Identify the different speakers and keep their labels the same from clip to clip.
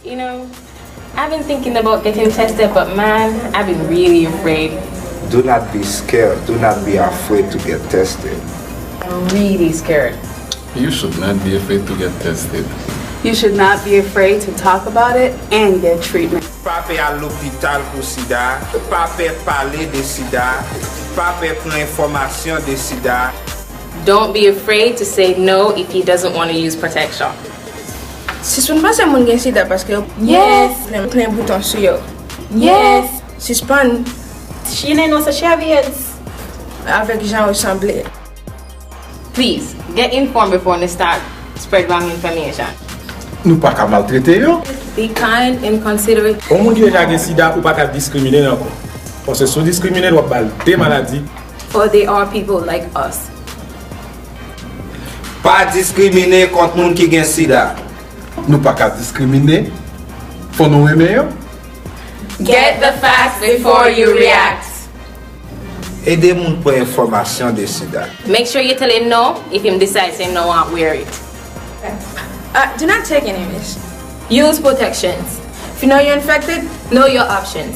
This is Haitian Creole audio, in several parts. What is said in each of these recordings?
Speaker 1: You know, I've been thinking about getting tested, but man, I've been really afraid.
Speaker 2: Do not be scared. Do not be afraid to get tested.
Speaker 1: I'm really scared.
Speaker 3: You should not be afraid to get tested.
Speaker 4: You should not be afraid to talk about it and get treatment.
Speaker 2: Pas aller à l'hôpital pour SIDA, pas parler de SIDA, pas prendre information de SIDA.
Speaker 1: Don't be afraid to say no if he doesn't want to use protection.
Speaker 5: Si son pas moun gen SIDA parce que
Speaker 1: Yes.
Speaker 5: plein bouton sur yo.
Speaker 1: Yes.
Speaker 5: Suspend
Speaker 1: Jounen nou sa chavians.
Speaker 5: avec gens ressemblés.
Speaker 1: Please, get informed before you start spread wrong information.
Speaker 6: Nou pa ka maltrete yo.
Speaker 1: Be kind and considerate.
Speaker 7: Ou moun ki deja gen SIDA ou pa ka diskrimine nan kon. Parce sou diskrimine wap bal de maladi.
Speaker 1: For they are people like us.
Speaker 2: Pas discriminer contre moun qui gen SIDA.
Speaker 6: Nou pa ka diskrimine. Fon nou eme yo.
Speaker 1: Get the facts before you react.
Speaker 2: Aidez moun pour information de SIDA.
Speaker 1: Make sure you tell him no if him decides him no want wear it.
Speaker 5: Do not take any risk.
Speaker 1: Use protections.
Speaker 5: If you know you're infected,
Speaker 1: Know your options.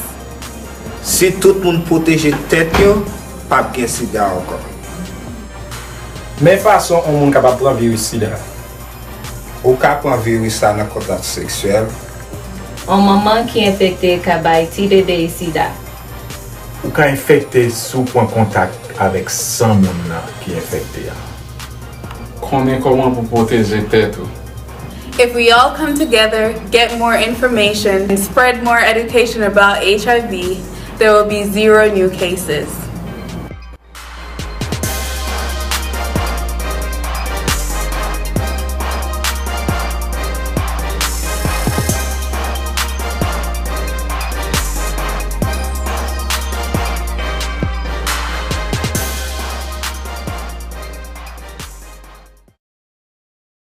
Speaker 2: Si tout moun protège tête yo, pas gen SIDA encore.
Speaker 7: Men fason on moun kapab pran virus SIDA.
Speaker 2: Ou ka prend virus ça dans contact sexuel.
Speaker 1: On maman qui infecté ka bay TDD SIDA.
Speaker 6: Ou ka infekte sou pon kontak avek 100 moun nan ki infekte ya.
Speaker 3: Konnen koman pou proteje tèt ou.
Speaker 4: If we all come together, get more information, and spread more education about HIV, there will be 0 new cases.